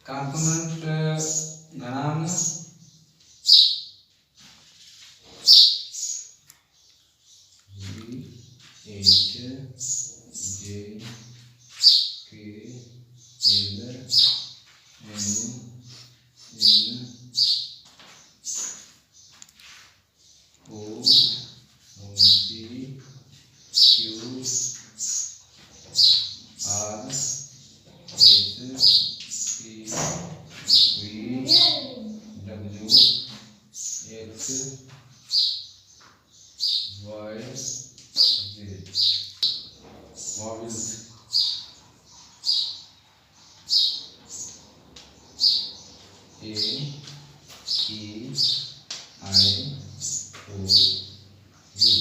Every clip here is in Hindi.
कॉन्सोनेंट घणा आहिनि? H J K L M N O P Q R S T V W X Y Z. Vowels. A E I O U.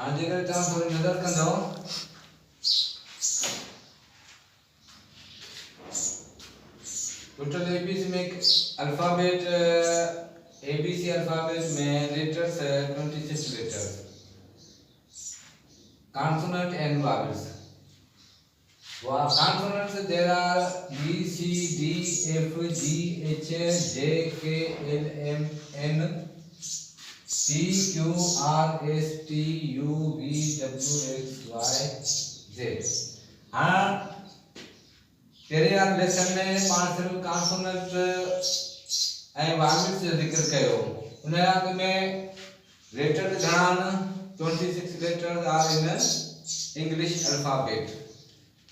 आज जेकर तव्हां थोरी नज़र कंदव टोटल एबीसी में अल्फाबेट एबीसी अल्फाबेट में letters 26 letters consonant and vowels. Consonants there are B C D F G H J K L M N P Q R S T U V W X Y Z. हाँ तेरे यार लेसन में पांच सिर्फ कॉन्सोनेंट ऐं वावल्स जो जिक्र कयो उन रात में लेटर घणा 26 letters are in English alphabet.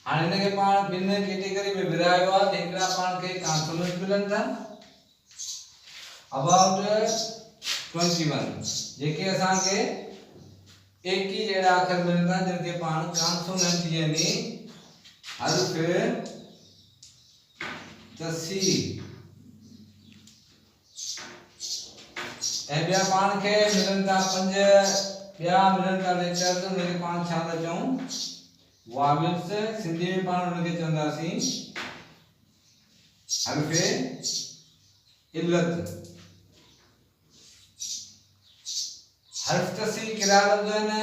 हाणे हिन खे पाण ॿिनि कैटेगरी में विरायो आहे. हिकिड़ा पाण खे कॉन्सोनेंट मिलनि था अबाउट 21 जेके असांखे एक ही जहिड़ा अखर मिलंदा जिनखे पाण कॉन्सोनेंट यानी हर्फ़ तसी ऐं ॿिया पाण खे मिलनि था पंज ॿिया मिलनि था लेटर्स उनखे पाण छा था चऊं वावल्स. सिंधी में पाण उनखे चवंदासीं हर्फ़ इल्लत. हर्फ़ तसी कहिड़ा लफ़्ज़ आहिनि?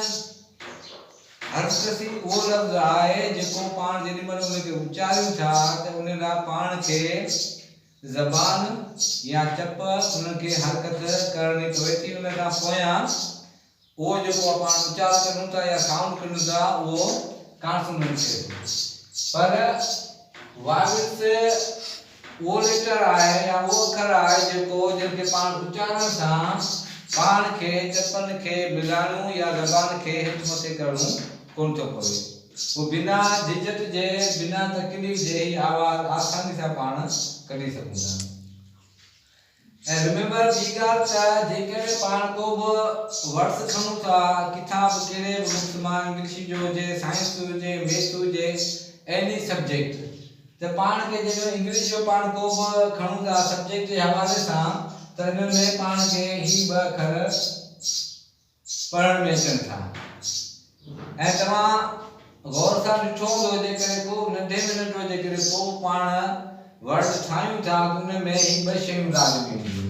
हर्फ़ तसी उहो लफ़्ज़ आहे जेको पाण जेॾी महिल उनखे उचारियूं था त उन लाइ पाण खे ज़बान या चप उनखे हरकत करणी पवे थी. उन खां पोयां उहो जेको पाण उचार करूं था या साउंड करूं था उहो कॉन्सोनेंट थिए थो. पर वावल्स उहो लेटर आहे या उहो अखर आहे जेको जिनखे पाण उचारण सां पाण खे चपनि खे मिलाइणो या ज़बान खे हेठि मथे करणो कोन थो पवे. वो बिना झिझट जे बिना तकलीफ़ जे ही आवाज़ आसानी सां पाण कढी सघूं था. ऐं रिमेंबर ॿी ॻाल्हि त जेकॾहिं पाण को बि वर्ड्स खणूं था किथां बि कहिड़े बि बुक्स मां इंग्लिश जो हुजे साइंस हुजे मैथ्स हुजे एनी सब्जेक्ट त पाण खे जेको इंग्लिश जो पाण को बि खणूं था सब्जेक्ट जे हवाले सां त हिन में पाण खे ही ॿ अखर पढ़ण में अचनि था. ऐं तव्हां गौर सां ॾिठो हूंदो जेकॾहिं को नंढे में नंढो जेकॾहिं को पाण वर्ड ठाहियूं था त उन में ही ॿ शयूं लाज़मी हूंदियूं.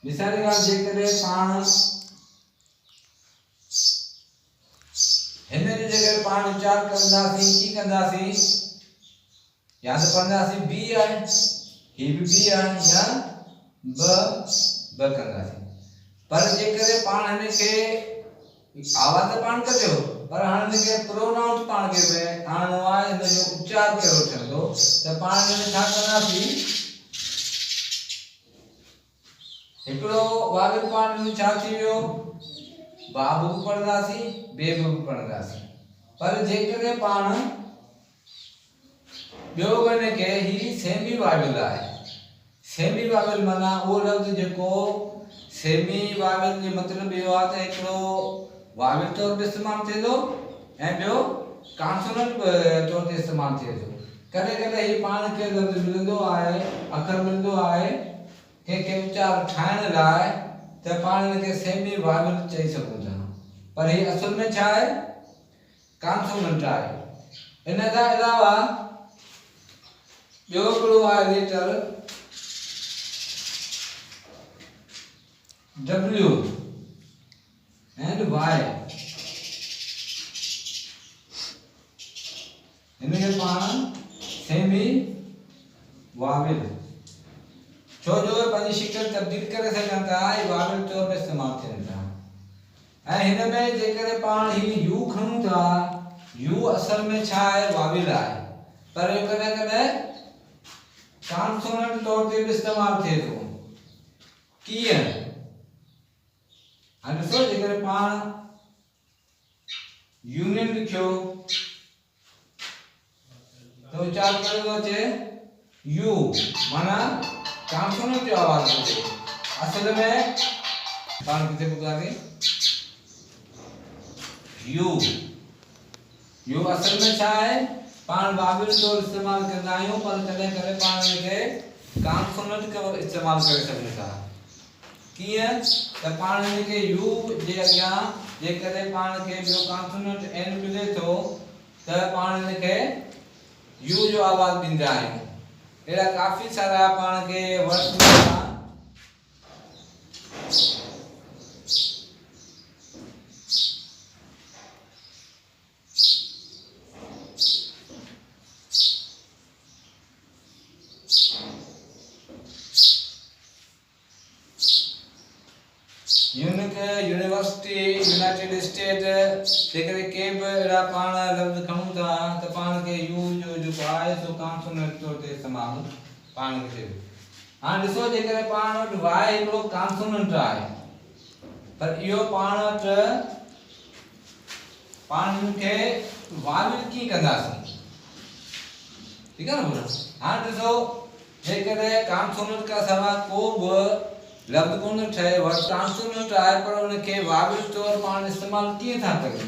मिसाल जी ॻाल्हि जेकॾहिं पाण हिन जी जॻह पाण उचार कंदासीं की कंदासीं या त पढ़ंदासीं बी आहे ही बि बी आहे या ब कंदासीं. पर जेकॾहिं पाण हिन खे आवाज़ पाण कढियो पर हाणे हिन खे प्रोनाउंस पाण खे आणो आहे हिन जो उचार कहिड़ो थींदो त पाण हिन छा कंदासीं हिकिड़ो वावल पाण में छा थी वियो बाबू बि पढ़ंदासीं बेब बि पढ़ंदासीं. पर जेकॾहिं पाण ॿियो हिन खे ही सेमी वावल आहे. सेमी वावल माना उहो लफ़्ज़ जेको सेमी वावल जो मतिलबु इहो आहे त हिकिड़ो वावल तौर ते इस्तेमालु थिए थो ऐं ॿियो कॉन्सोनेंट तौर ते इस्तेमालु थिए थो. कॾहिं कॾहिं ही पाण खे लफ़्ज़ मिलंदो आहे अखर मिलंदो आहे कंहिंखे उचार ठाहिण लाइ त पाण हिनखे सेमी वावल चई सघूं था. पर ही असुल में छा आहे कॉन्सोनेंट आहे. इन खां अलावा ॿियो हिकिड़ो आहे लेटर W and Y। इनके पाण सेमी वाविल छो जो पंहिंजी शिकल तब्दील करे सघनि था ऐं वाविल तौर में इस्तेमालु थियनि था। ऐं हिन में जेकॾहिं पाण ही यू खणूं था, यू असल में छा आहे, वाविल आहे, पर इहो कॾहिं कॾहिं कॉन्सोनेंट तौर ते बि इस्तेमालु थिए थो। कीअं? हाणे ॾिसो, जेकॾहिं पाण यूनियन लिखियो तो उच्चार करें तो अचे यू, माना कॉन्सोनेंट जो आवाज अचे। असल में पाण किथे पुकारे यू, यू असल में छा है, पाण वाविल तौर इस्तेमाल कंदा आहियूं, पर कॾहिं कॾहिं पाण इनखे कॉन्सोनेंट के इस्तेमाल करे सघूं था। कीअं त पाण इनखे यू जे अॻियां जेकॾहिं पाण खे ॿियो कॉन्सोनेंट एन मिले थो त पाण इनखे यू जो आवाज ॾींदा आहियूं। अहिड़ा काफ़ी सारा पाण खे वर्ड्स मिलंदा। यूनिवर्सिटी, यूनाइटेड स्टेट, जेकॾहिं के बि अहिड़ा पाण लफ़्ज़ खणूं था त पाण खे यू जो जेको आहे सो कॉन्सोनेंट तौर ते इस्तेमालु पाण खे। हाणे ॾिसो, जेकॾहिं पाण वटि वाए हिकिड़ो कॉन्सोनेंट आहे, पर इहो पाण वटि पाण खे वाविल कीअं कंदासीं? ठीकु आहे न बोलो। हाणे ॾिसो, जेकॾहिं कॉन्सोनेंट खां सवाइ को बि लफ़्ज़ कोन ठहे, वर्ड कॉन्सोनेंट आहे, पर उनखे वाविल तौर पाण इस्तेमालु कीअं था कयूं?